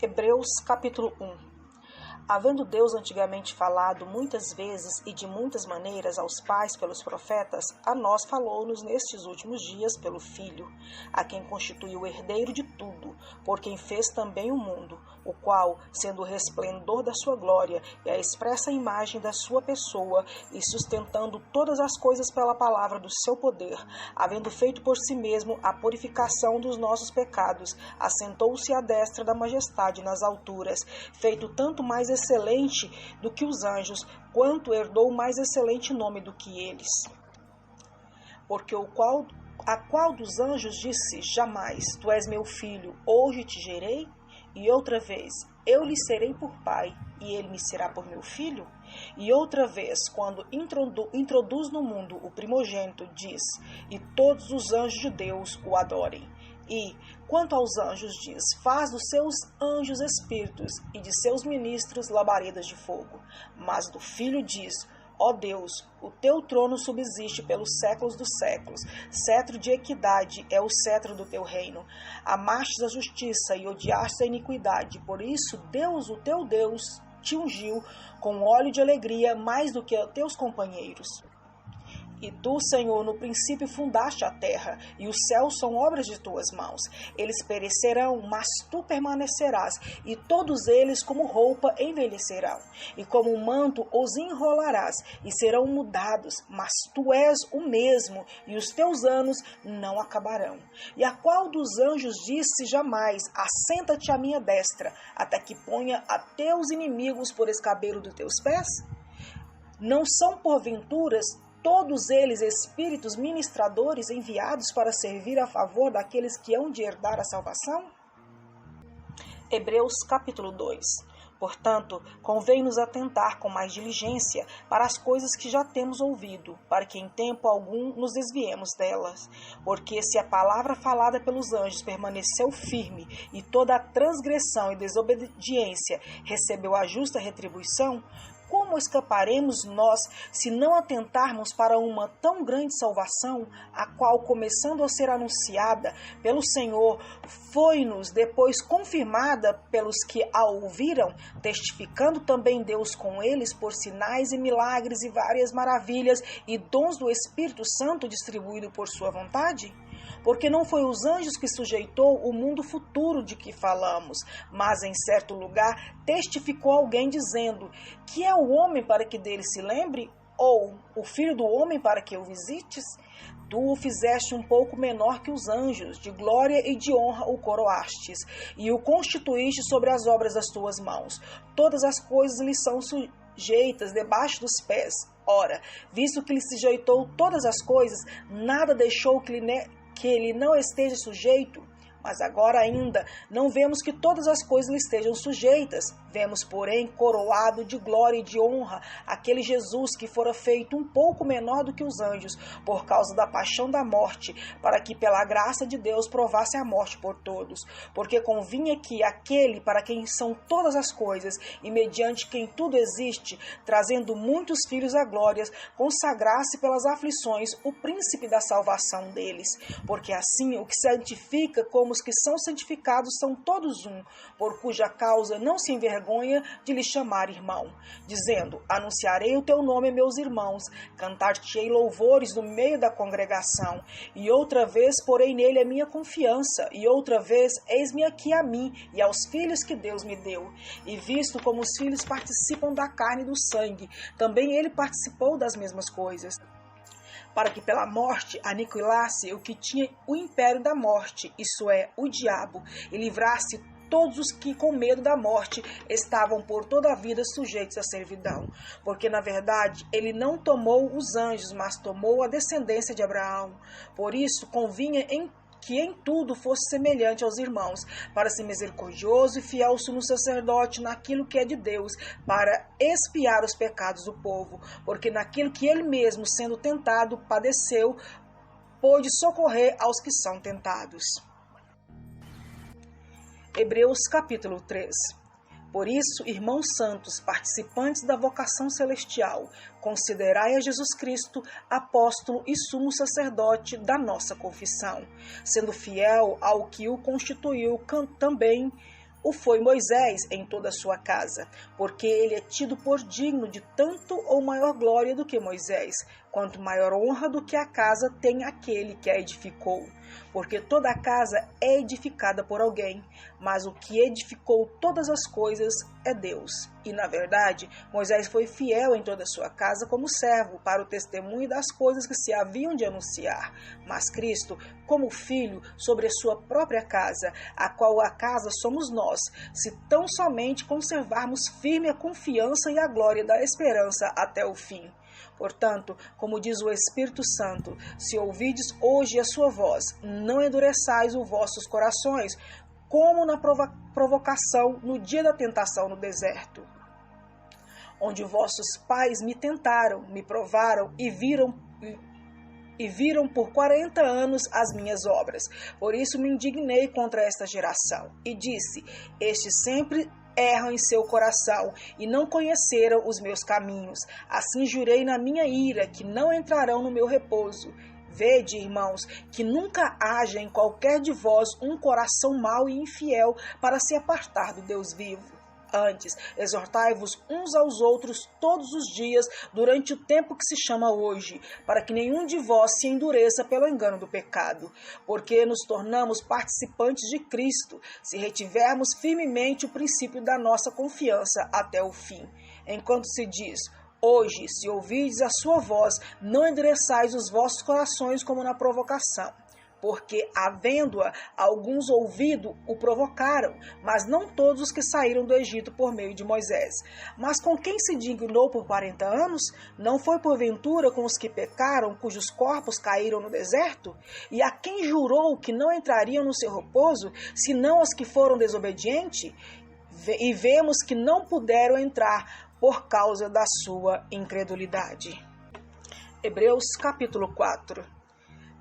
Hebreus capítulo 1. Havendo Deus antigamente falado muitas vezes e de muitas maneiras aos pais pelos profetas, a nós falou-nos nestes últimos dias pelo Filho, a quem constituiu o herdeiro de tudo, por quem fez também o mundo, o qual, sendo o resplendor da sua glória e a expressa imagem da sua pessoa, e sustentando todas as coisas pela palavra do seu poder, havendo feito por si mesmo a purificação dos nossos pecados, assentou-se à destra da majestade nas alturas, feito tanto mais excelente do que os anjos, quanto herdou mais excelente nome do que eles. Porque a qual dos anjos disse jamais, tu és meu filho, hoje te gerei? E outra vez, eu lhe serei por pai, e ele me será por meu filho? E outra vez, quando introduz no mundo o primogênito, diz, e todos os anjos de Deus o adorem. E, quanto aos anjos, diz, faz dos seus anjos espíritos e de seus ministros labaredas de fogo. Mas do Filho diz, ó Deus, o teu trono subsiste pelos séculos dos séculos, cetro de equidade é o cetro do teu reino. Amastes a justiça e odiastes a iniquidade, por isso Deus, o teu Deus, te ungiu com óleo de alegria mais do que teus companheiros. E tu, Senhor, no princípio fundaste a terra, e os céus são obras de tuas mãos. Eles perecerão, mas tu permanecerás, e todos eles como roupa envelhecerão. E como um manto os enrolarás, e serão mudados, mas tu és o mesmo, e os teus anos não acabarão. E a qual dos anjos disse jamais, assenta-te à minha destra, até que ponha a teus inimigos por escabelo dos teus pés? Não são, porventuras, todos eles espíritos ministradores enviados para servir a favor daqueles que hão de herdar a salvação? Hebreus capítulo 2. Portanto, convém-nos atentar com mais diligência para as coisas que já temos ouvido, para que em tempo algum nos desviemos delas. Porque se a palavra falada pelos anjos permaneceu firme, e toda a transgressão e desobediência recebeu a justa retribuição, como escaparemos nós se não atentarmos para uma tão grande salvação, a qual, começando a ser anunciada pelo Senhor, foi-nos depois confirmada pelos que a ouviram, testificando também Deus com eles por sinais e milagres e várias maravilhas e dons do Espírito Santo distribuído por sua vontade? Porque não foi os anjos que sujeitou o mundo futuro de que falamos, mas em certo lugar testificou alguém dizendo, que é o homem para que dele se lembre? Ou o filho do homem para que o visites? Tu o fizeste um pouco menor que os anjos, de glória e de honra o coroastes, e o constituíste sobre as obras das tuas mãos. Todas as coisas lhe são sujeitas debaixo dos pés. Ora, visto que lhe sujeitou todas as coisas, nada deixou que ele não esteja sujeito. Mas agora ainda não vemos que todas as coisas lhe estejam sujeitas. Vemos, porém, coroado de glória e de honra aquele Jesus que fora feito um pouco menor do que os anjos, por causa da paixão da morte, para que pela graça de Deus provasse a morte por todos. Porque convinha que aquele para quem são todas as coisas, e mediante quem tudo existe, trazendo muitos filhos à glória, consagrasse pelas aflições o príncipe da salvação deles. Porque assim o que santifica como os que são santificados são todos um, por cuja causa não se envergonha de lhe chamar irmão, dizendo, anunciarei o teu nome a meus irmãos, cantar-te-ei louvores no meio da congregação, e outra vez porei nele a minha confiança, e outra vez eis-me aqui a mim e aos filhos que Deus me deu, e visto como os filhos participam da carne e do sangue, também ele participou das mesmas coisas, para que pela morte aniquilasse o que tinha o império da morte, isto é, o diabo, e livrasse todos os que com medo da morte estavam por toda a vida sujeitos à servidão. Porque na verdade ele não tomou os anjos, mas tomou a descendência de Abraão. Por isso convinha que em tudo fosse semelhante aos irmãos, para ser misericordioso e fiel sumo sacerdote naquilo que é de Deus, para expiar os pecados do povo, porque naquilo que ele mesmo, sendo tentado, padeceu, pôde socorrer aos que são tentados. Hebreus capítulo 3. Por isso, irmãos santos, participantes da vocação celestial, considerai a Jesus Cristo, apóstolo e sumo sacerdote da nossa confissão, sendo fiel ao que o constituiu também o foi Moisés em toda a sua casa, porque ele é tido por digno de tanto ou maior glória do que Moisés, quanto maior honra do que a casa tem aquele que a edificou. Porque toda a casa é edificada por alguém, mas o que edificou todas as coisas é Deus. E, na verdade, Moisés foi fiel em toda a sua casa como servo, para o testemunho das coisas que se haviam de anunciar. Mas Cristo, como filho, sobre a sua própria casa, a qual a casa somos nós, se tão somente conservarmos firme a confiança e a glória da esperança até o fim. Portanto, como diz o Espírito Santo, se ouvides hoje a sua voz, não endureçais os vossos corações, como na provocação no dia da tentação no deserto, onde vossos pais me tentaram, me provaram e viram por 40 anos as minhas obras. Por isso me indignei contra esta geração e disse: estes sempre erram em seu coração e não conheceram os meus caminhos. Assim jurei na minha ira que não entrarão no meu repouso. Vede, irmãos, que nunca haja em qualquer de vós um coração mau e infiel para se apartar do Deus vivo. Antes, exortai-vos uns aos outros todos os dias durante o tempo que se chama hoje, para que nenhum de vós se endureça pelo engano do pecado, porque nos tornamos participantes de Cristo, se retivermos firmemente o princípio da nossa confiança até o fim. Enquanto se diz: hoje, se ouvirdes a sua voz, não endureçais os vossos corações como na provocação. Porque, havendo-a alguns ouvido, o provocaram, mas não todos os que saíram do Egito por meio de Moisés. Mas com quem se dignou por 40 anos? Não foi porventura com os que pecaram, cujos corpos caíram no deserto? E a quem jurou que não entrariam no seu repouso, senão os que foram desobedientes? E vemos que não puderam entrar por causa da sua incredulidade. Hebreus capítulo 4.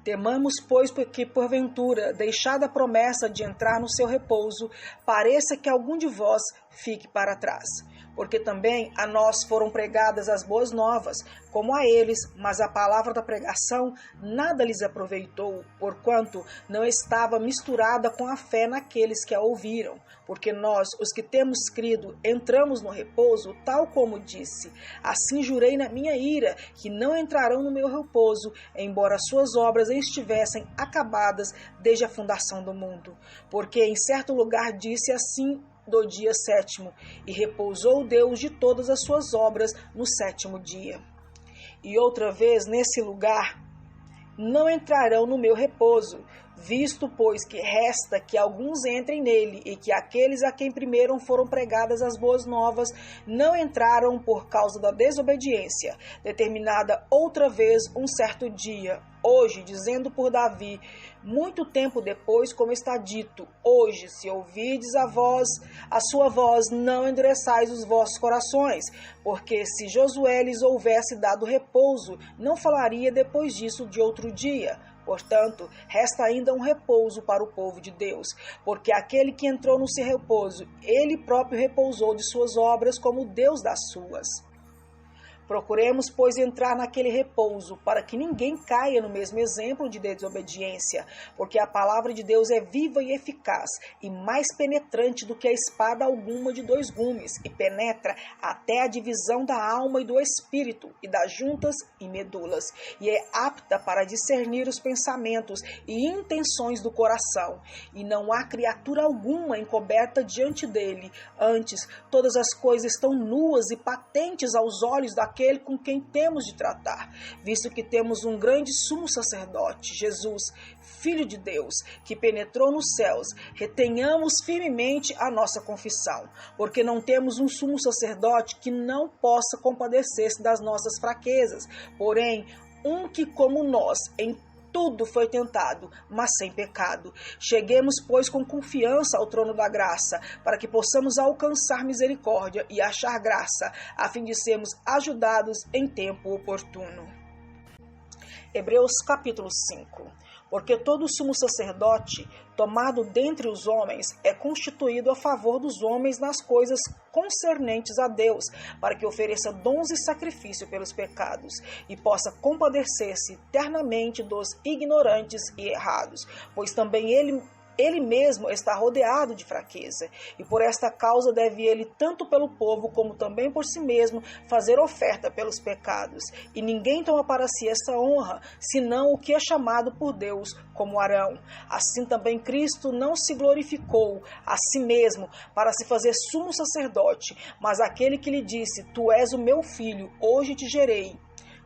Temamos, pois, que porventura, deixada a promessa de entrar no seu repouso, pareça que algum de vós fique para trás. Porque também a nós foram pregadas as boas novas, como a eles, mas a palavra da pregação nada lhes aproveitou, porquanto não estava misturada com a fé naqueles que a ouviram. Porque nós, os que temos crido, entramos no repouso, tal como disse: assim jurei na minha ira, que não entrarão no meu repouso, embora suas obras estivessem acabadas desde a fundação do mundo. Porque em certo lugar disse assim do dia 7º, e repousou Deus de todas as suas obras no 7º dia. E outra vez nesse lugar: não entrarão no meu repouso, visto, pois, que resta que alguns entrem nele, e que aqueles a quem primeiro foram pregadas as boas novas não entraram por causa da desobediência, determinada outra vez um certo dia, hoje, dizendo por Davi, muito tempo depois, como está dito: hoje, se ouvirdes a sua voz, não endureçais os vossos corações, porque se Josué lhes houvesse dado repouso, não falaria depois disso de outro dia. Portanto, resta ainda um repouso para o povo de Deus, porque aquele que entrou no seu repouso, ele próprio repousou de suas obras como Deus das suas. Procuremos, pois, entrar naquele repouso, para que ninguém caia no mesmo exemplo de desobediência, porque a palavra de Deus é viva e eficaz, e mais penetrante do que a espada alguma de 2 gumes, e penetra até a divisão da alma e do espírito, e das juntas e medulas, e é apta para discernir os pensamentos e intenções do coração. E não há criatura alguma encoberta diante dele, antes todas as coisas estão nuas e patentes aos olhos daquele com quem temos de tratar, visto que temos um grande sumo sacerdote, Jesus, Filho de Deus, que penetrou nos céus. Retenhamos firmemente a nossa confissão, porque não temos um sumo sacerdote que não possa compadecer-se das nossas fraquezas, porém, um que, como nós, em tudo foi tentado, mas sem pecado. Cheguemos, pois, com confiança ao trono da graça, para que possamos alcançar misericórdia e achar graça, a fim de sermos ajudados em tempo oportuno. Hebreus capítulo 5. Porque todo sumo sacerdote, tomado dentre os homens, é constituído a favor dos homens nas coisas concernentes a Deus, para que ofereça dons e sacrifício pelos pecados, e possa compadecer-se eternamente dos ignorantes e errados, pois também ele ele mesmo está rodeado de fraqueza, e por esta causa deve ele, tanto pelo povo como também por si mesmo, fazer oferta pelos pecados. E ninguém toma para si essa honra, senão o que é chamado por Deus, como Arão. Assim também Cristo não se glorificou a si mesmo para se fazer sumo sacerdote, mas aquele que lhe disse: Tu és o meu filho, hoje te gerei.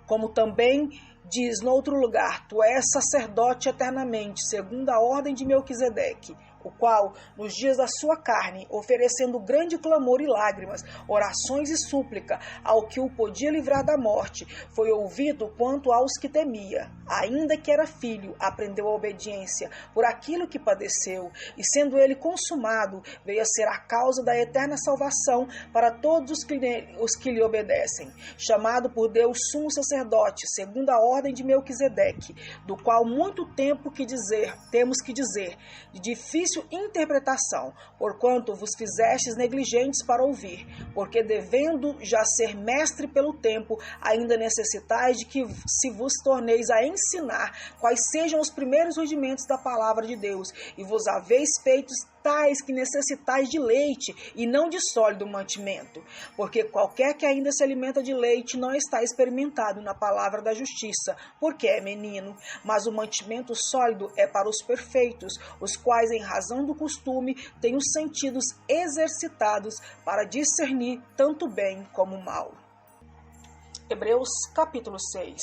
Como também diz no outro lugar: Tu és sacerdote eternamente, segundo a ordem de Melquisedeque, o qual, nos dias da sua carne, oferecendo grande clamor e lágrimas, orações e súplica ao que o podia livrar da morte, foi ouvido quanto aos que temia. Ainda que era filho, aprendeu a obediência por aquilo que padeceu, e sendo ele consumado, veio a ser a causa da eterna salvação para todos os que lhe obedecem. Chamado por Deus sumo sacerdote, segundo a ordem de Melquisedeque, do qual muito tempo temos que dizer, de difícil interpretação, porquanto vos fizestes negligentes para ouvir, porque devendo já ser mestre pelo tempo, ainda necessitais de que se vos torneis a ensinar quais sejam os primeiros rudimentos da palavra de Deus, e vos haveis feitos tais que necessitais de leite e não de sólido mantimento, porque qualquer que ainda se alimenta de leite não está experimentado na palavra da justiça, porque é menino, mas o mantimento sólido é para os perfeitos, os quais em razão do costume têm os sentidos exercitados para discernir tanto bem como o mal. Hebreus capítulo 6.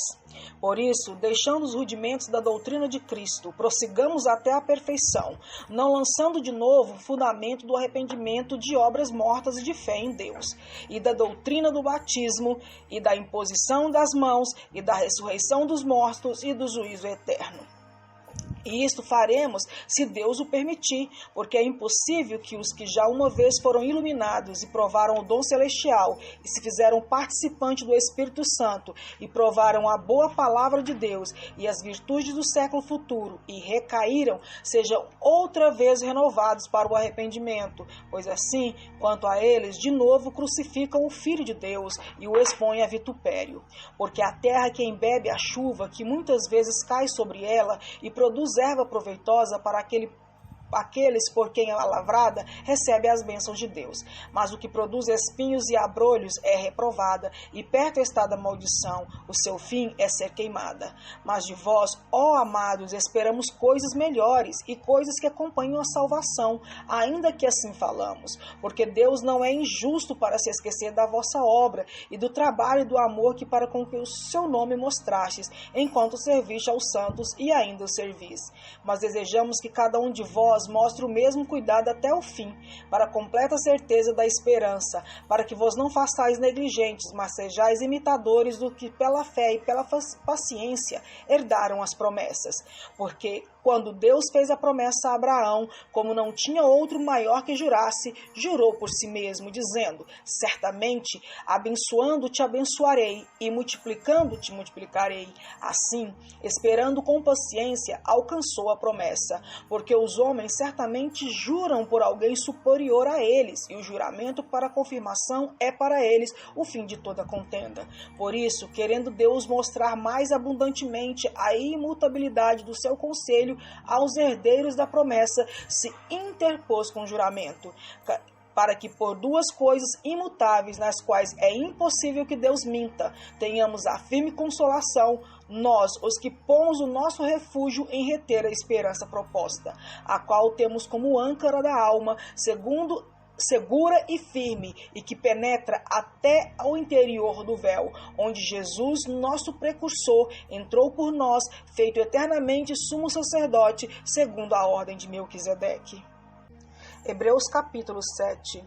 Por isso, deixando os rudimentos da doutrina de Cristo, prossigamos até a perfeição, não lançando de novo o fundamento do arrependimento de obras mortas e de fé em Deus, e da doutrina do batismo, e da imposição das mãos, e da ressurreição dos mortos, e do juízo eterno. E isto faremos se Deus o permitir, porque é impossível que os que já uma vez foram iluminados e provaram o dom celestial e se fizeram participantes do Espírito Santo e provaram a boa palavra de Deus e as virtudes do século futuro e recaíram, sejam outra vez renovados para o arrependimento, pois assim, quanto a eles, de novo crucificam o Filho de Deus e o expõem a vitupério. Porque a terra que embebe a chuva, que muitas vezes cai sobre ela e produz erva proveitosa para aqueles por quem a lavrada recebe as bênçãos de Deus. Mas o que produz espinhos e abrolhos é reprovada, e perto está da maldição, o seu fim é ser queimada. Mas de vós, ó amados, esperamos coisas melhores e coisas que acompanham a salvação, ainda que assim falamos, porque Deus não é injusto para se esquecer da vossa obra e do trabalho e do amor que para com que o seu nome mostrastes, enquanto serviste aos santos e ainda os servis. Mas desejamos que cada um de vós mostre o mesmo cuidado até o fim, para a completa certeza da esperança, para que vos não façais negligentes, mas sejais imitadores do que pela fé e pela paciência herdaram as promessas. Porque quando Deus fez a promessa a Abraão, como não tinha outro maior que jurasse, jurou por si mesmo, dizendo: certamente, abençoando-te abençoarei, e multiplicando-te multiplicarei. Assim, esperando com paciência, alcançou a promessa, porque os homens certamente juram por alguém superior a eles, e o juramento para confirmação é para eles o fim de toda contenda. Por isso, querendo Deus mostrar mais abundantemente a imutabilidade do seu conselho aos herdeiros da promessa, se interpôs com juramento, para que por duas coisas imutáveis, nas quais é impossível que Deus minta, tenhamos a firme consolação, nós, os que pomos o nosso refúgio em reter a esperança proposta, a qual temos como âncora da alma, segura e firme, e que penetra até ao interior do véu, onde Jesus, nosso precursor, entrou por nós, feito eternamente sumo sacerdote, segundo a ordem de Melquisedeque. Hebreus capítulo 7.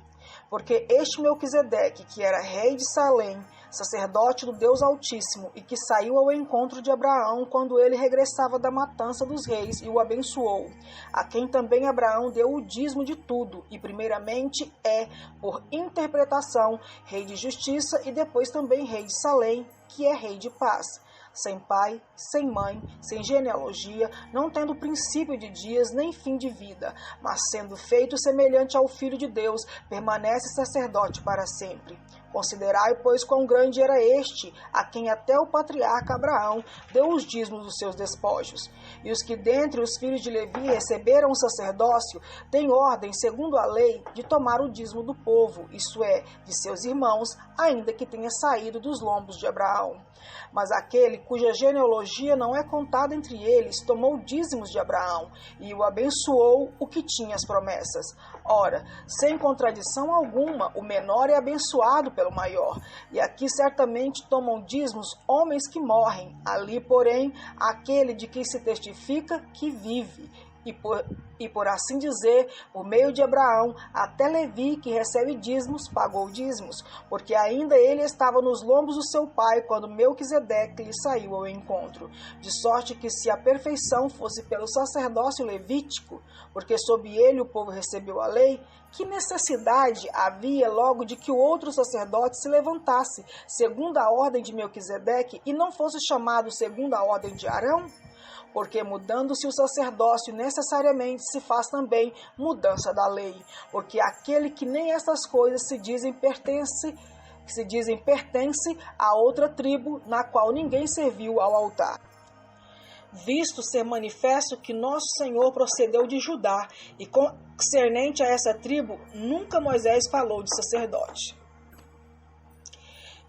Porque este Melquisedeque, que era rei de Salém, sacerdote do Deus Altíssimo, e que saiu ao encontro de Abraão quando ele regressava da matança dos reis e o abençoou, a quem também Abraão deu o dízimo de tudo, e primeiramente é, por interpretação, rei de justiça, e depois também rei de Salém, que é rei de paz, sem pai, sem mãe, sem genealogia, não tendo princípio de dias nem fim de vida, mas sendo feito semelhante ao Filho de Deus, permanece sacerdote para sempre. Considerai, pois, quão grande era este, a quem até o patriarca Abraão deu os dízimos dos seus despojos. E os que dentre os filhos de Levi receberam o sacerdócio têm ordem, segundo a lei, de tomar o dízimo do povo, isto é, de seus irmãos, ainda que tenha saído dos lombos de Abraão. Mas aquele cuja genealogia não é contada entre eles, tomou dízimos de Abraão e o abençoou o que tinha as promessas. Ora, sem contradição alguma, o menor é abençoado pelo maior. E aqui certamente tomam dízimos homens que morrem, ali, porém, aquele de quem se testifica que vive. E por assim dizer, por meio de Abraão, até Levi, que recebe dízimos, pagou dízimos, porque ainda ele estava nos lombos do seu pai, quando Melquisedeque lhe saiu ao encontro. De sorte que se a perfeição fosse pelo sacerdócio levítico, porque sob ele o povo recebeu a lei, que necessidade havia logo de que o outro sacerdote se levantasse, segundo a ordem de Melquisedeque, e não fosse chamado segundo a ordem de Arão? Porque mudando-se o sacerdócio, necessariamente se faz também mudança da lei. Porque aquele que nem estas coisas se dizem pertence a outra tribo, na qual ninguém serviu ao altar. Visto ser manifesto que nosso Senhor procedeu de Judá, e concernente a essa tribo, nunca Moisés falou de sacerdote.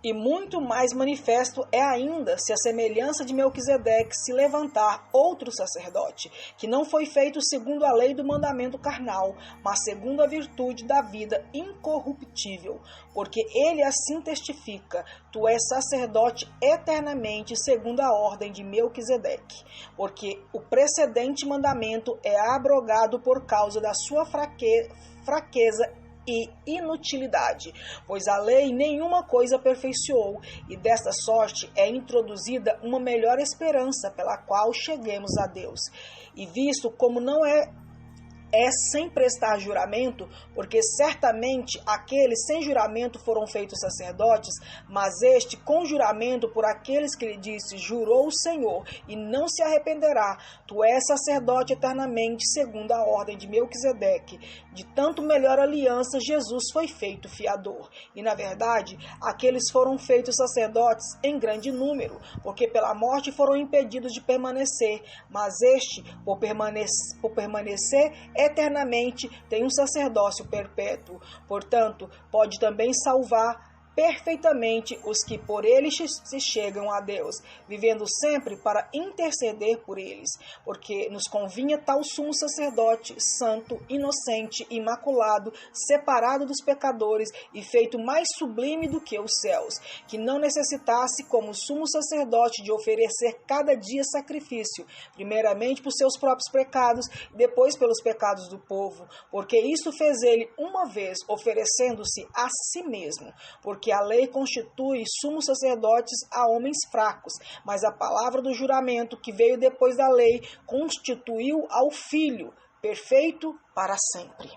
E muito mais manifesto é ainda se a semelhança de Melquisedeque se levantar outro sacerdote, que não foi feito segundo a lei do mandamento carnal, mas segundo a virtude da vida incorruptível. Porque ele assim testifica: tu és sacerdote eternamente segundo a ordem de Melquisedeque. Porque o precedente mandamento é abrogado por causa da sua fraqueza e inutilidade, pois a lei nenhuma coisa aperfeiçoou, e desta sorte é introduzida uma melhor esperança pela qual cheguemos a Deus. E visto como não é sem prestar juramento, porque certamente aqueles sem juramento foram feitos sacerdotes, mas este com juramento por aqueles que lhe disse: jurou o Senhor, e não se arrependerá, tu és sacerdote eternamente, segundo a ordem de Melquisedeque. De tanto melhor aliança, Jesus foi feito fiador. E na verdade, aqueles foram feitos sacerdotes em grande número, porque pela morte foram impedidos de permanecer, mas este, por permanecer eternamente, tem um sacerdócio perpétuo. Portanto, pode também salvar perfeitamente os que por ele se chegam a Deus, vivendo sempre para interceder por eles, porque nos convinha tal sumo sacerdote, santo, inocente, imaculado, separado dos pecadores e feito mais sublime do que os céus, que não necessitasse como sumo sacerdote de oferecer cada dia sacrifício, primeiramente por seus próprios pecados e depois pelos pecados do povo, porque isso fez ele uma vez, oferecendo-se a si mesmo, porque a lei constitui sumos sacerdotes a homens fracos, mas a palavra do juramento que veio depois da lei constituiu ao Filho, perfeito para sempre.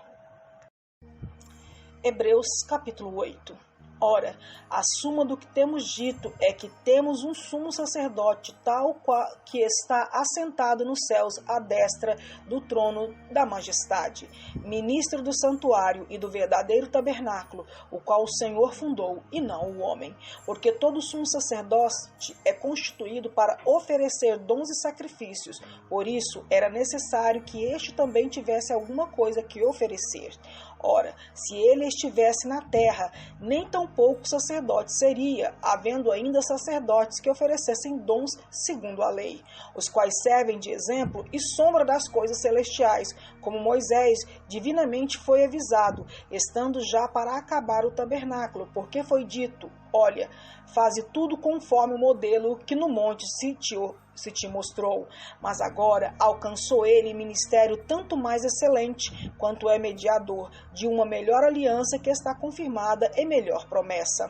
Hebreus capítulo 8. Ora, a suma do que temos dito é que temos um sumo sacerdote tal qual que está assentado nos céus à destra do trono da majestade, ministro do santuário e do verdadeiro tabernáculo, o qual o Senhor fundou e não o homem. Porque todo sumo sacerdote é constituído para oferecer dons e sacrifícios, por isso era necessário que este também tivesse alguma coisa que oferecer. Ora, se ele estivesse na terra, nem tão pouco sacerdote seria, havendo ainda sacerdotes que oferecessem dons segundo a lei, os quais servem de exemplo e sombra das coisas celestiais, como Moisés divinamente foi avisado, estando já para acabar o tabernáculo, porque foi dito: olha, faze tudo conforme o modelo que no monte se te mostrou. Mas agora alcançou ele ministério tanto mais excelente, quanto é mediador de uma melhor aliança que está confirmada em melhor promessa.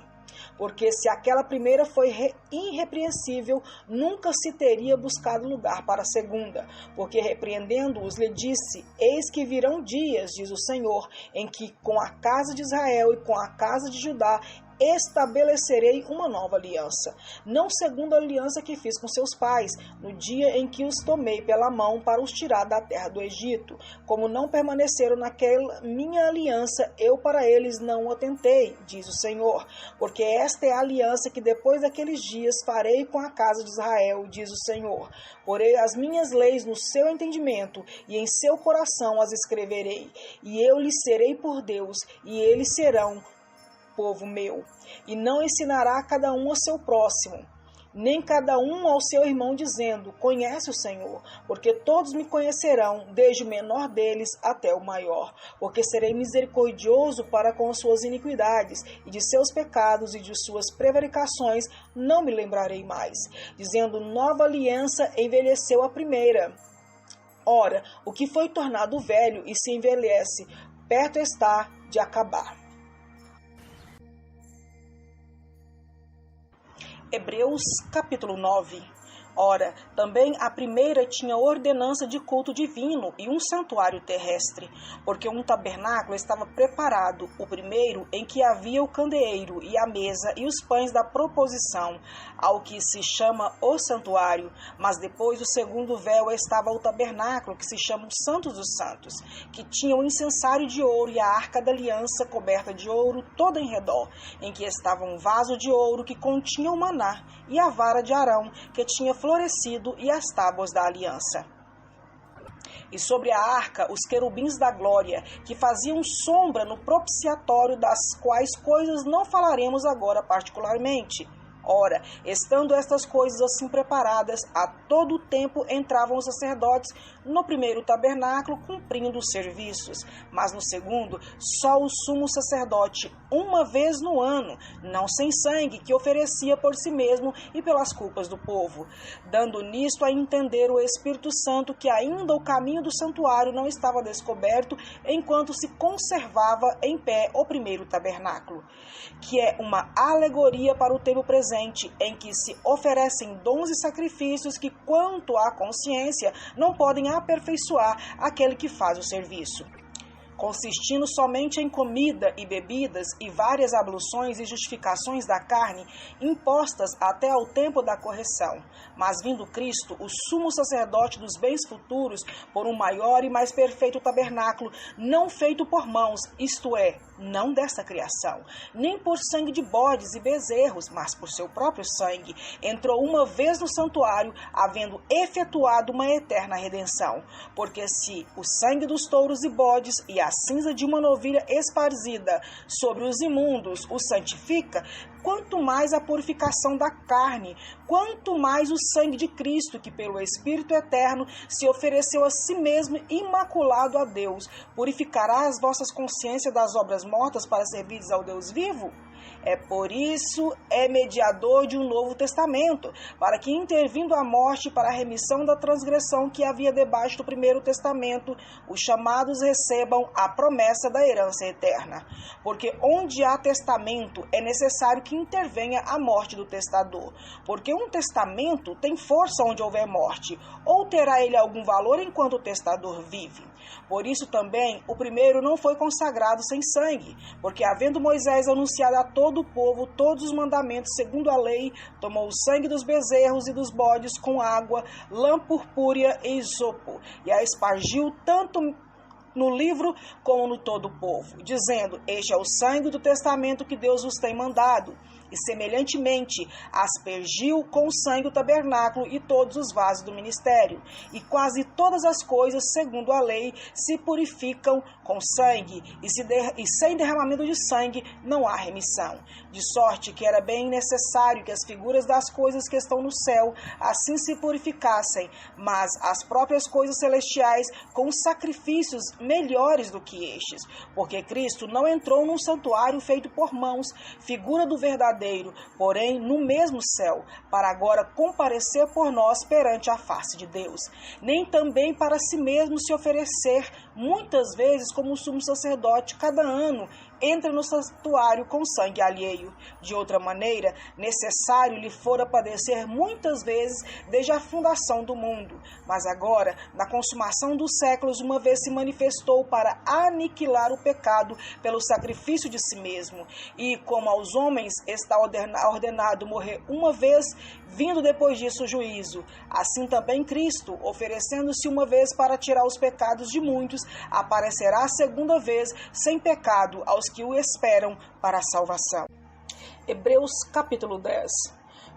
Porque se aquela primeira foi irrepreensível, nunca se teria buscado lugar para a segunda. Porque repreendendo-os, lhe disse: eis que virão dias, diz o Senhor, em que com a casa de Israel e com a casa de Judá estabelecerei uma nova aliança, não segundo a aliança que fiz com seus pais, no dia em que os tomei pela mão para os tirar da terra do Egito. Como não permaneceram naquela minha aliança, eu para eles não atentei, diz o Senhor, porque esta é a aliança que depois daqueles dias farei com a casa de Israel, diz o Senhor. Porei as minhas leis no seu entendimento, e em seu coração as escreverei, e eu lhes serei por Deus, e eles serão povo meu. E não ensinará cada um ao seu próximo, nem cada um ao seu irmão, dizendo, conhece o Senhor, porque todos me conhecerão, desde o menor deles até o maior, porque serei misericordioso para com as suas iniquidades, e de seus pecados e de suas prevaricações não me lembrarei mais. Dizendo, nova aliança envelheceu a primeira. Ora, o que foi tornado velho e se envelhece, perto está de acabar. Hebreus capítulo 9. Ora, também a primeira tinha ordenança de culto divino e um santuário terrestre, porque um tabernáculo estava preparado, o primeiro em que havia o candeeiro e a mesa e os pães da proposição, ao que se chama o santuário, mas depois do segundo véu estava o tabernáculo, que se chama o Santo dos Santos, que tinha o incensário de ouro e a arca da aliança coberta de ouro toda em redor, em que estava um vaso de ouro que continha o maná, e a vara de Arão, que tinha florescido, e as tábuas da aliança. E sobre a arca, os querubins da glória, que faziam sombra no propiciatório, das quais coisas não falaremos agora particularmente. Ora, estando estas coisas assim preparadas, a todo o tempo entravam os sacerdotes no primeiro tabernáculo, cumprindo os serviços, mas no segundo, só o sumo sacerdote, uma vez no ano, não sem sangue, que oferecia por si mesmo e pelas culpas do povo, dando nisto a entender o Espírito Santo que ainda o caminho do santuário não estava descoberto, enquanto se conservava em pé o primeiro tabernáculo, que é uma alegoria para o tempo presente, em que se oferecem dons e sacrifícios que, quanto à consciência, não podem aperfeiçoar aquele que faz o serviço, consistindo somente em comida e bebidas e várias abluções e justificações da carne, impostas até ao tempo da correção. Mas vindo Cristo, o sumo sacerdote dos bens futuros, por um maior e mais perfeito tabernáculo, não feito por mãos, isto é, não desta criação, nem por sangue de bodes e bezerros, mas por seu próprio sangue, entrou uma vez no santuário, havendo efetuado uma eterna redenção. Porque se o sangue dos touros e bodes e a cinza de uma novilha esparzida sobre os imundos o santifica, quanto mais a purificação da carne, quanto mais o sangue de Cristo, que pelo Espírito Eterno se ofereceu a si mesmo imaculado a Deus, purificará as vossas consciências das obras mortas para servirdes ao Deus vivo? É por isso, é mediador de um novo testamento, para que, intervindo a morte para a remissão da transgressão que havia debaixo do primeiro testamento, os chamados recebam a promessa da herança eterna. Porque onde há testamento, é necessário que intervenha a morte do testador. Porque um testamento tem força onde houver morte, ou terá ele algum valor enquanto o testador vive. Por isso também, o primeiro não foi consagrado sem sangue, porque havendo Moisés anunciado a todo o povo todos os mandamentos segundo a lei, tomou o sangue dos bezerros e dos bodes com água, lã purpúrea e isopo, e a espargiu tanto no livro como no todo o povo, dizendo, este é o sangue do testamento que Deus vos tem mandado. E semelhantemente aspergiu com sangue o tabernáculo e todos os vasos do ministério. E quase todas as coisas, segundo a lei, se purificam com sangue, e sem derramamento de sangue não há remissão. De sorte que era bem necessário que as figuras das coisas que estão no céu assim se purificassem, mas as próprias coisas celestiais com sacrifícios melhores do que estes. Porque Cristo não entrou num santuário feito por mãos, figura do verdadeiro, porém no mesmo céu, para agora comparecer por nós perante a face de Deus, nem também para si mesmo se oferecer muitas vezes como sumo sacerdote cada ano, entra no santuário com sangue alheio. De outra maneira, necessário lhe fora padecer muitas vezes desde a fundação do mundo. Mas agora, na consumação dos séculos, uma vez se manifestou para aniquilar o pecado pelo sacrifício de si mesmo. E como aos homens está ordenado morrer uma vez, vindo depois disso o juízo, assim também Cristo, oferecendo-se uma vez para tirar os pecados de muitos, aparecerá a segunda vez sem pecado aos que o esperam para a salvação. Hebreus capítulo 10.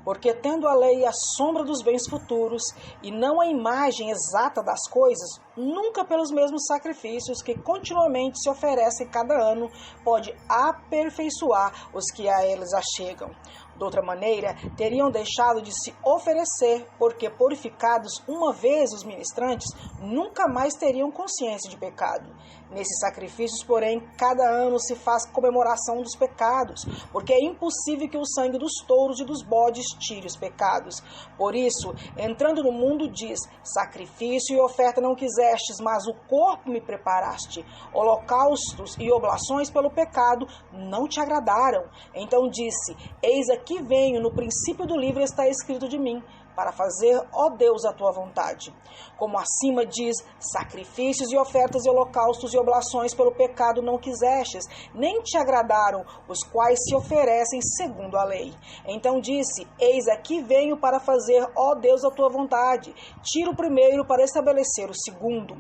Porque tendo a lei a sombra dos bens futuros, e não a imagem exata das coisas, nunca pelos mesmos sacrifícios que continuamente se oferecem cada ano, pode aperfeiçoar os que a eles achegam. De outra maneira, teriam deixado de se oferecer, porque purificados uma vez os ministrantes, nunca mais teriam consciência de pecado. Nesses sacrifícios, porém, cada ano se faz comemoração dos pecados, porque é impossível que o sangue dos touros e dos bodes tire os pecados. Por isso, entrando no mundo, diz: sacrifício e oferta não quisestes, mas o corpo me preparaste. Holocaustos e oblações pelo pecado não te agradaram. Então disse: eis aqui venho, no princípio do livro está escrito de mim, para fazer, ó Deus, a tua vontade. Como acima diz: sacrifícios e ofertas e holocaustos e oblações pelo pecado não quisestes, nem te agradaram, os quais se oferecem segundo a lei. Então disse: eis aqui venho para fazer, ó Deus, a tua vontade. Tira o primeiro para estabelecer o segundo,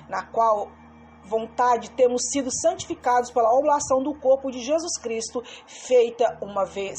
na qual vontade temos sido santificados pela oblação do corpo de Jesus Cristo, feita uma vez.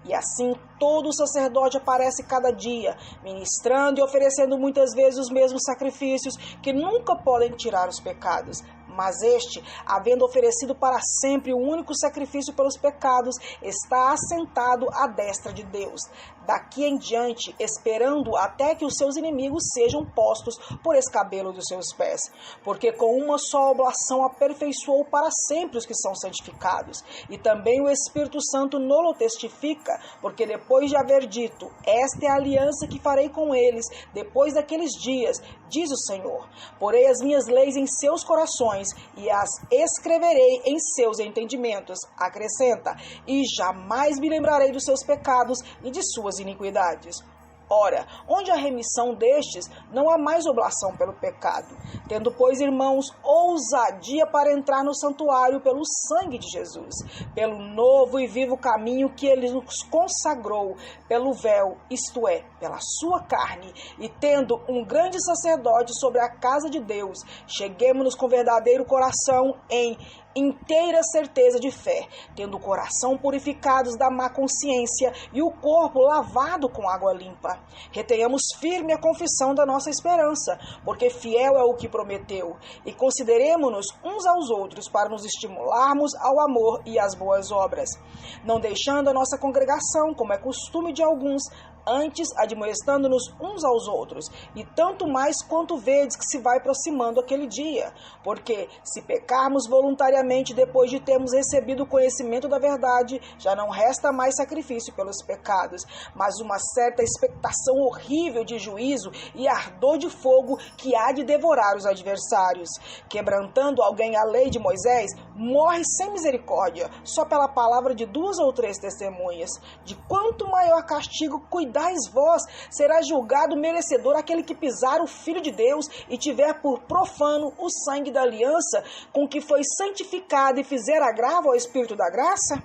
E assim todo sacerdote aparece cada dia, ministrando e oferecendo muitas vezes os mesmos sacrifícios, que nunca podem tirar os pecados. Mas este, havendo oferecido para sempre o único sacrifício pelos pecados, está assentado à destra de Deus, daqui em diante, esperando até que os seus inimigos sejam postos por escabelo dos seus pés. Porque com uma só oblação aperfeiçoou para sempre os que são santificados. E também o Espírito Santo nolo testifica, porque depois de haver dito: esta é a aliança que farei com eles depois daqueles dias, diz o Senhor, porei as minhas leis em seus corações e as escreverei em seus entendimentos. Acrescenta: e jamais me lembrarei dos seus pecados e de suas iniquidades. Ora, onde há remissão destes, não há mais oblação pelo pecado. Tendo, pois, irmãos, ousadia para entrar no santuário pelo sangue de Jesus, pelo novo e vivo caminho que ele nos consagrou, pelo véu, isto é, pela sua carne, e tendo um grande sacerdote sobre a casa de Deus, cheguemo-nos com verdadeiro coração em inteira certeza de fé, tendo o coração purificados da má consciência e o corpo lavado com água limpa. Retenhamos firme a confissão da nossa esperança, porque fiel é o que prometeu, e consideremo-nos uns aos outros para nos estimularmos ao amor e às boas obras, não deixando a nossa congregação, como é costume de alguns, antes admoestando-nos uns aos outros, e tanto mais quanto vedes que se vai aproximando aquele dia. Porque se pecarmos voluntariamente depois de termos recebido o conhecimento da verdade, já não resta mais sacrifício pelos pecados, mas uma certa expectação horrível de juízo e ardor de fogo que há de devorar os adversários. Quebrantando alguém a lei de Moisés, morre sem misericórdia, só pela palavra de 2 ou 3 testemunhas. De quanto maior castigo cuidais vós, será julgado merecedor aquele que pisar o Filho de Deus e tiver por profano o sangue da aliança com que foi santificado e fizer agravo ao Espírito da graça?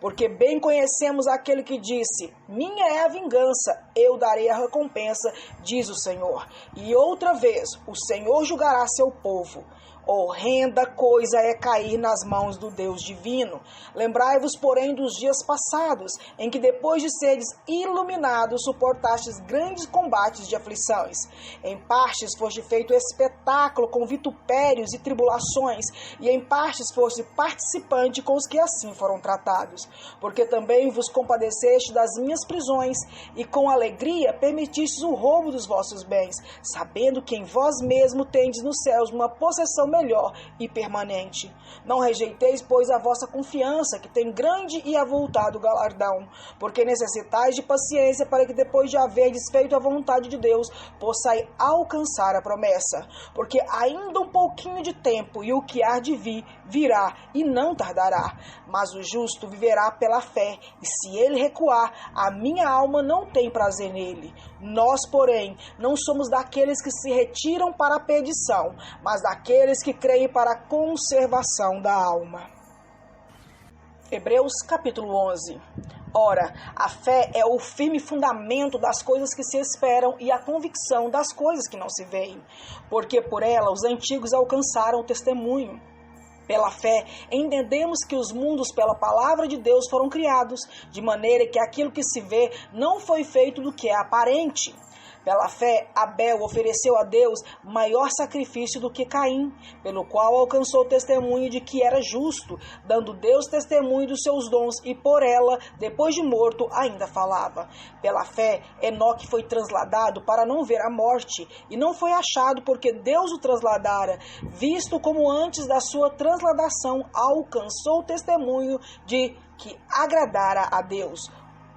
Porque bem conhecemos aquele que disse: minha é a vingança, eu darei a recompensa, diz o Senhor. E outra vez, o Senhor julgará seu povo. Horrenda coisa é cair nas mãos do Deus divino. Lembrai-vos, porém, dos dias passados, em que depois de seres iluminados, suportastes grandes combates de aflições. Em partes foste feito espetáculo com vitupérios e tribulações, e em partes foste participante com os que assim foram tratados. Porque também vos compadeceste das minhas prisões, e com alegria permitistes o roubo dos vossos bens, sabendo que em vós mesmo tendes nos céus uma possessão melhor melhor e permanente. Não rejeiteis, pois, a vossa confiança, que tem grande e avultado galardão, porque necessitais de paciência, para que depois de haverdes feito a vontade de Deus, possais alcançar a promessa. Porque ainda um pouquinho de tempo, e o que há de vir, virá, e não tardará. Mas o justo viverá pela fé, e se ele recuar, a minha alma não tem prazer nele. Nós, porém, não somos daqueles que se retiram para a perdição, mas daqueles que creem para a conservação da alma. Hebreus capítulo 11. Ora, a fé é o firme fundamento das coisas que se esperam e a convicção das coisas que não se veem, porque por ela os antigos alcançaram o testemunho. Pela fé, entendemos que os mundos pela palavra de Deus foram criados, de maneira que aquilo que se vê não foi feito do que é aparente. Pela fé, Abel ofereceu a Deus maior sacrifício do que Caim, pelo qual alcançou testemunho de que era justo, dando Deus testemunho dos seus dons, e por ela, depois de morto, ainda falava. Pela fé, Enoque foi transladado para não ver a morte, e não foi achado porque Deus o transladara, visto como antes da sua transladação alcançou testemunho de que agradara a Deus.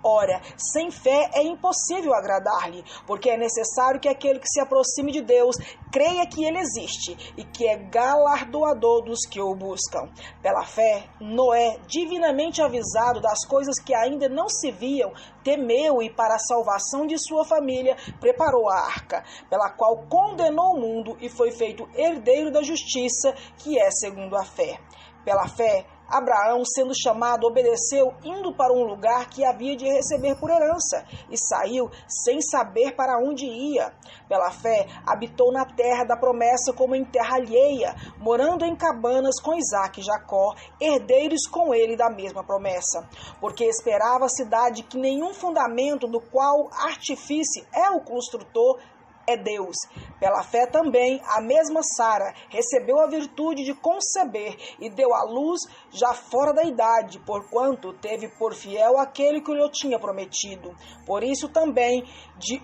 Ora, sem fé é impossível agradar-lhe, porque é necessário que aquele que se aproxime de Deus creia que ele existe e que é galardoador dos que o buscam. Pela fé, Noé, divinamente avisado das coisas que ainda não se viam, temeu e para a salvação de sua família preparou a arca, pela qual condenou o mundo e foi feito herdeiro da justiça, que é segundo a fé. Pela fé, Abraão, sendo chamado, obedeceu, indo para um lugar que havia de receber por herança, e saiu sem saber para onde ia. Pela fé, habitou na terra da promessa como em terra alheia, morando em cabanas com Isaque e Jacó, herdeiros com ele da mesma promessa. Porque esperava a cidade que nenhum fundamento do qual artifício é o construtor, é Deus. Pela fé também, a mesma Sara recebeu a virtude de conceber e deu à luz já fora da idade, porquanto teve por fiel aquele que lhe tinha prometido. Por isso também, de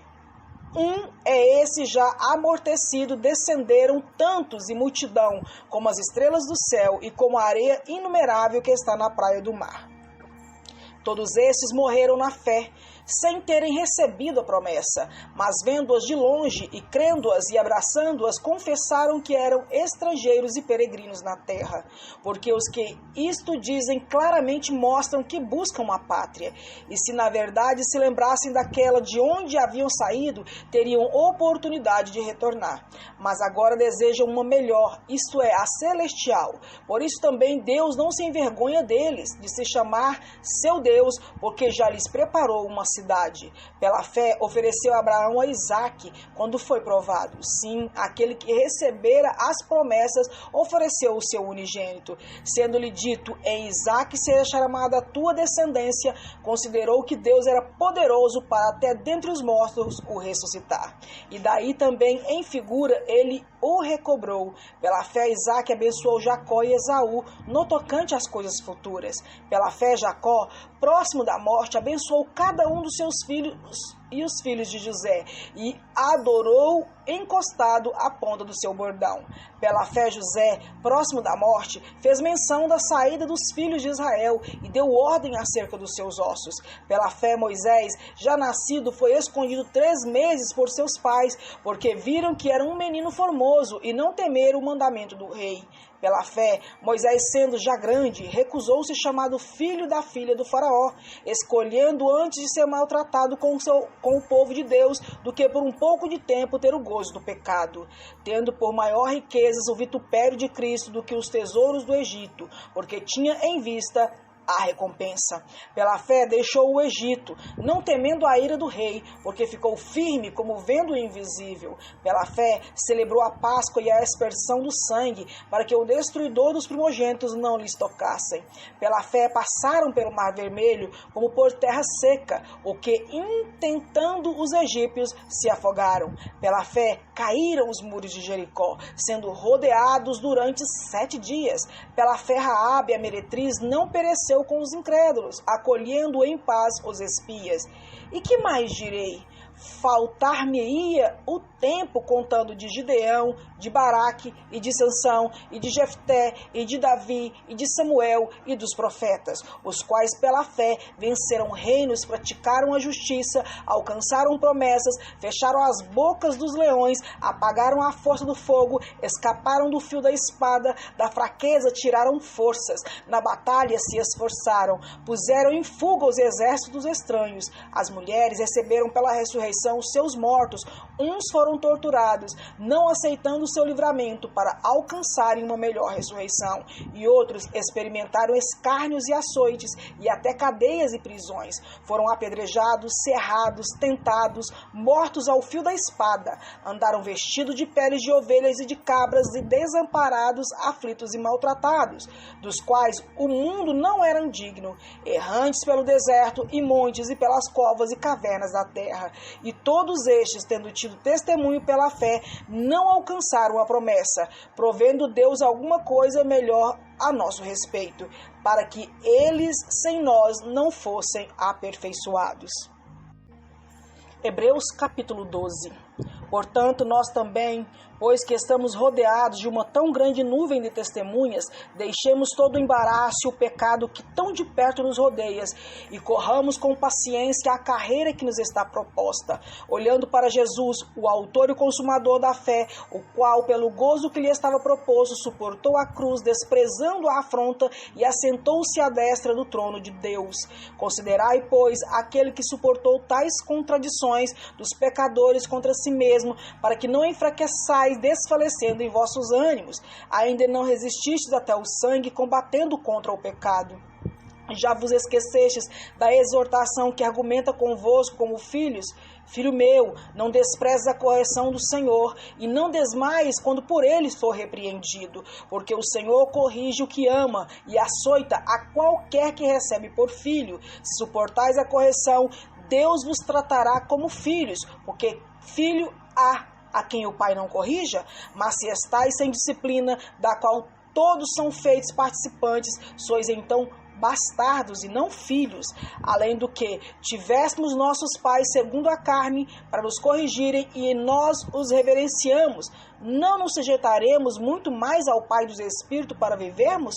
um é esse já amortecido, descenderam tantos e multidão, como as estrelas do céu e como a areia inumerável que está na praia do mar. Todos esses morreram na fé, sem terem recebido a promessa, mas vendo-as de longe e crendo-as e abraçando-as, confessaram que eram estrangeiros e peregrinos na terra. Porque os que isto dizem claramente mostram que buscam uma pátria, e se na verdade se lembrassem daquela de onde haviam saído, teriam oportunidade de retornar. Mas agora desejam uma melhor, isto é, a celestial. Por isso também Deus não se envergonha deles, de se chamar seu Deus, porque já lhes preparou uma cidade. Pela fé, ofereceu Abraão a Isaque, quando foi provado. Sim, aquele que recebera as promessas, ofereceu o seu unigênito. Sendo-lhe dito, em Isaque será chamada a tua descendência, considerou que Deus era poderoso para até dentre os mortos o ressuscitar. E daí também, em figura, ele o recobrou. Pela fé, Isaque abençoou Jacó e Esaú, no tocante às coisas futuras. Pela fé, Jacó, próximo da morte, abençoou cada um dos seus filhos e os filhos de José, e adorou encostado à ponta do seu bordão. Pela fé, José, próximo da morte, fez menção da saída dos filhos de Israel e deu ordem acerca dos seus ossos. Pela fé, Moisés, já nascido, foi escondido 3 meses por seus pais, porque viram que era um menino formoso e não temeram o mandamento do rei. Pela fé, Moisés, sendo já grande, recusou ser chamado filho da filha do faraó, escolhendo antes de ser maltratado com o povo de Deus, do que por um pouco de tempo ter o gozo do pecado, tendo por maior riquezas o vitupério de Cristo do que os tesouros do Egito, porque tinha em vista a recompensa. Pela fé deixou o Egito, não temendo a ira do rei, porque ficou firme como vendo o invisível. Pela fé celebrou a Páscoa e a aspersão do sangue, para que o destruidor dos primogênitos não lhes tocassem. Pela fé passaram pelo Mar Vermelho como por terra seca, o que, intentando os egípcios, se afogaram. Pela fé caíram os muros de Jericó, sendo rodeados durante 7 dias. Pela fé Raabe, a meretriz, não pereceu com os incrédulos, acolhendo em paz os espias. E que mais direi? faltar-me-ia o tempo contando de Gideão, de Baraque e de Sansão, e de Jefté, e de Davi, e de Samuel, e dos profetas, os quais pela fé venceram reinos, praticaram a justiça, alcançaram promessas, fecharam as bocas dos leões, apagaram a força do fogo, escaparam do fio da espada, da fraqueza tiraram forças, na batalha se esforçaram, puseram em fuga os exércitos estranhos. As mulheres receberam pela ressurreição os seus mortos, uns foram torturados, não aceitando o seu livramento para alcançarem uma melhor ressurreição, e outros experimentaram escárnios e açoites, e até cadeias e prisões. Foram apedrejados, cerrados, tentados, mortos ao fio da espada, andaram vestidos de peles de ovelhas e de cabras, e desamparados, aflitos e maltratados, dos quais o mundo não era digno, errantes pelo deserto e montes e pelas covas e cavernas da terra. E todos estes, tendo tido testemunho pela fé, não alcançaram a promessa, provendo Deus alguma coisa melhor a nosso respeito, para que eles sem nós não fossem aperfeiçoados. Hebreus capítulo 12. Portanto, nós também, pois que estamos rodeados de uma tão grande nuvem de testemunhas, deixemos todo o embaraço e o pecado que tão de perto nos rodeia, e corramos com paciência a carreira que nos está proposta, olhando para Jesus, o autor e consumador da fé, o qual, pelo gozo que lhe estava proposto, suportou a cruz, desprezando a afronta, e assentou-se à destra do trono de Deus. Considerai, pois, aquele que suportou tais contradições dos pecadores contra si mesmo, para que não enfraqueçais, desfalecendo em vossos ânimos. Ainda não resististes até o sangue, combatendo contra o pecado. Já vos esquecestes da exortação que argumenta convosco como filhos? Filho meu, não desprezes a correção do Senhor, e não desmaies quando por ele for repreendido, porque o Senhor corrige o que ama, e açoita a qualquer que recebe por filho. Se suportais a correção, Deus vos tratará como filhos, porque filho há a quem o pai não corrija. Mas se estáis sem disciplina, da qual todos são feitos participantes, sois então bastardos e não filhos. Além do que, tivéssemos nossos pais segundo a carne para nos corrigirem, e nós os reverenciamos, não nos sujeitaremos muito mais ao Pai dos Espíritos para vivermos?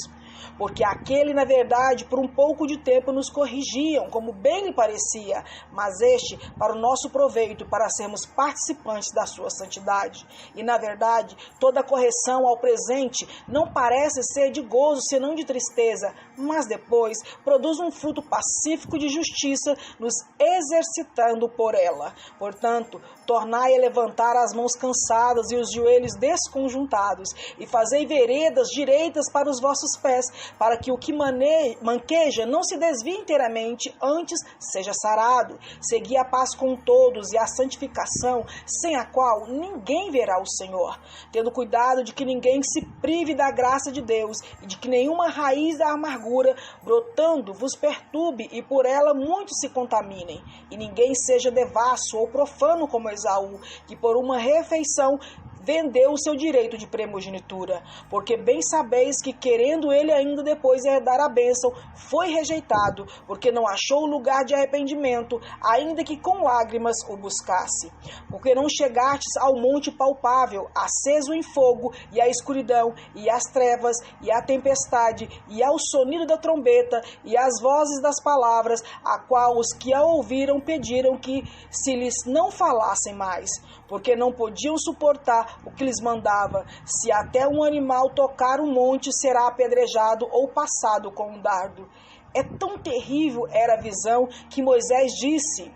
Porque aquele, na verdade, por um pouco de tempo nos corrigiam, como bem lhe parecia, mas este para o nosso proveito, para sermos participantes da sua santidade. E, na verdade, toda correção ao presente não parece ser de gozo, senão de tristeza, mas depois produz um fruto pacífico de justiça, nos exercitando por ela. Portanto, tornai a levantar as mãos cansadas e os joelhos desconjuntados, e fazei veredas direitas para os vossos pés, para que o que manqueja não se desvie inteiramente, antes seja sarado. Segui a paz com todos e a santificação, sem a qual ninguém verá o Senhor, tendo cuidado de que ninguém se prive da graça de Deus, e de que nenhuma raiz da amargura brotando vos perturbe, e por ela muitos se contaminem. E ninguém seja devasso ou profano como Esaú, que por uma refeição vendeu o seu direito de primogenitura, porque bem sabeis que, querendo ele ainda depois herdar a bênção, foi rejeitado, porque não achou lugar de arrependimento, ainda que com lágrimas o buscasse. Porque não chegastes ao monte palpável, aceso em fogo, e à escuridão, e às trevas, e à tempestade, e ao sonido da trombeta, e às vozes das palavras, a qual os que a ouviram pediram que se lhes não falassem mais, porque não podiam suportar o que lhes mandava. Se até um animal tocar um monte, será apedrejado ou passado com um dardo. É tão terrível era a visão que Moisés disse: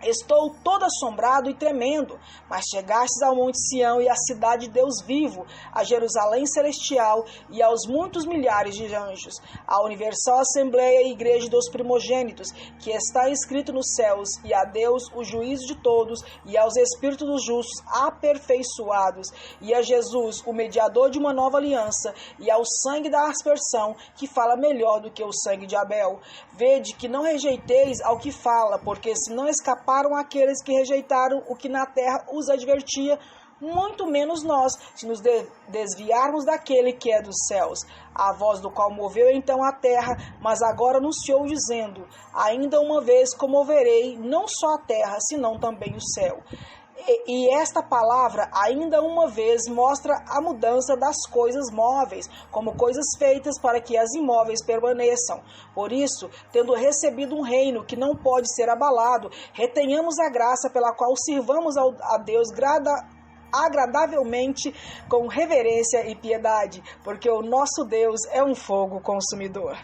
estou todo assombrado e tremendo. Mas chegastes ao monte Sião e à cidade de Deus vivo, a Jerusalém celestial e aos muitos milhares de anjos, à universal assembleia e igreja dos primogênitos, que está escrito nos céus, e a Deus o juízo de todos, e aos espíritos dos justos aperfeiçoados, e a Jesus, o mediador de uma nova aliança, e ao sangue da aspersão, que fala melhor do que o sangue de Abel. Vede que não rejeiteis ao que fala, porque se não escaparam aqueles que rejeitaram o que na terra os advertia, muito menos nós, se nos desviarmos daquele que é dos céus, a voz do qual moveu então a terra, mas agora anunciou dizendo: ainda uma vez comoverei não só a terra, senão também o céu. E esta palavra, ainda uma vez, mostra a mudança das coisas móveis, como coisas feitas para que as imóveis permaneçam. Por isso, tendo recebido um reino que não pode ser abalado, retenhamos a graça pela qual sirvamos a Deus agradavelmente, com reverência e piedade, porque o nosso Deus é um fogo consumidor.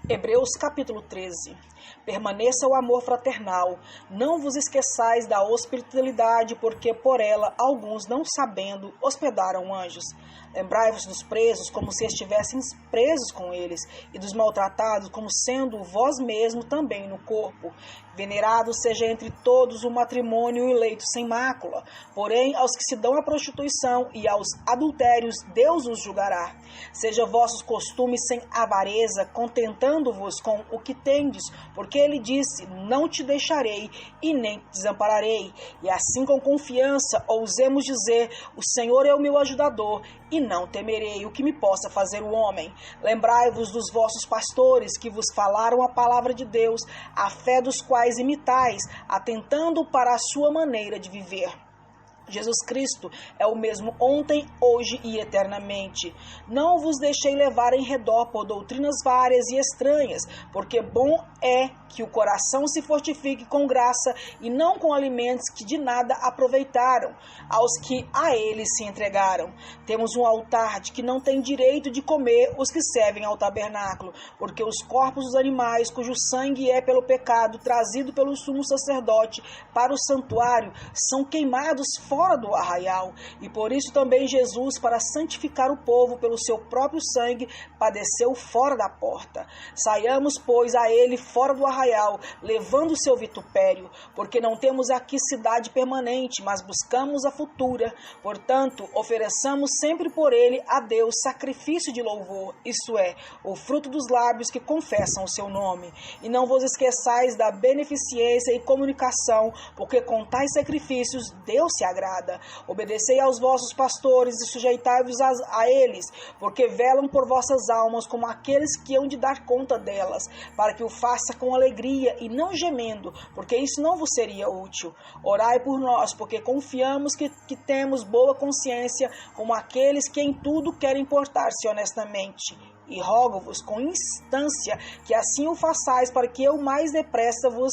Hebreus capítulo 13. Permaneça o amor fraternal. Não vos esqueçais da hospitalidade, porque por ela alguns, não sabendo, hospedaram anjos. Lembrai-vos dos presos, como se estivessem presos com eles, e dos maltratados, como sendo vós mesmos também no corpo. Venerado seja entre todos o matrimônio e o leito sem mácula. Porém, aos que se dão à prostituição e aos adultérios, Deus os julgará. Seja vossos costumes sem avareza, contentando-vos com o que tendes, porque ele disse: não te deixarei e nem te desampararei. E assim, com confiança, ousemos dizer: o Senhor é o meu ajudador, e não temerei o que me possa fazer o homem. Lembrai-vos dos vossos pastores, que vos falaram a palavra de Deus, a fé dos quais imitais, atentando para a sua maneira de viver. Jesus Cristo é o mesmo ontem, hoje e eternamente. Não vos deixei levar em redor por doutrinas várias e estranhas, porque bom é que o coração se fortifique com graça e não com alimentos que de nada aproveitaram aos que a eles se entregaram. Temos um altar de que não tem direito de comer os que servem ao tabernáculo, porque os corpos dos animais, cujo sangue é pelo pecado trazido pelo sumo sacerdote para o santuário, são queimados fora do arraial, e por isso também Jesus, para santificar o povo pelo seu próprio sangue, padeceu fora da porta. Saiamos, pois, a ele fora do arraial, levando o seu vitupério, porque não temos aqui cidade permanente, mas buscamos a futura. Portanto, ofereçamos sempre por ele a Deus sacrifício de louvor, isto é, o fruto dos lábios que confessam o seu nome. E não vos esqueçais da beneficência e comunicação, porque com tais sacrifícios Deus se agrada. Obedecei aos vossos pastores e sujeitai-vos a eles, porque velam por vossas almas como aqueles que hão de dar conta delas, para que o faça com alegria e não gemendo, porque isso não vos seria útil. Orai por nós, porque confiamos que temos boa consciência, como aqueles que em tudo querem portar-se honestamente. E rogo-vos com instância que assim o façais, para que eu mais depressa vos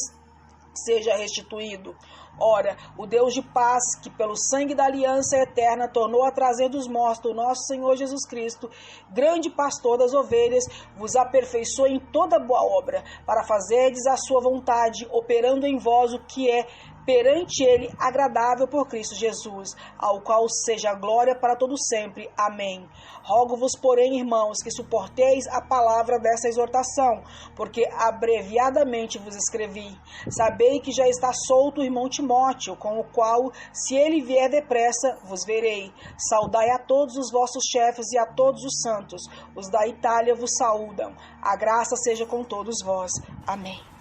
seja restituído. Ora, o Deus de paz, que pelo sangue da aliança eterna tornou a trazer dos mortos o nosso Senhor Jesus Cristo, grande pastor das ovelhas, vos aperfeiçoe em toda boa obra, para fazerdes a sua vontade, operando em vós o que é perante ele agradável por Cristo Jesus, ao qual seja a glória para todo sempre. Amém. Rogo-vos, porém, irmãos, que suporteis a palavra dessa exortação, porque abreviadamente vos escrevi. Sabei que já está solto o irmão Timóteo, com o qual, se ele vier depressa, vos verei. Saudai a todos os vossos chefes e a todos os santos. Os da Itália vos saúdam. A graça seja com todos vós. Amém.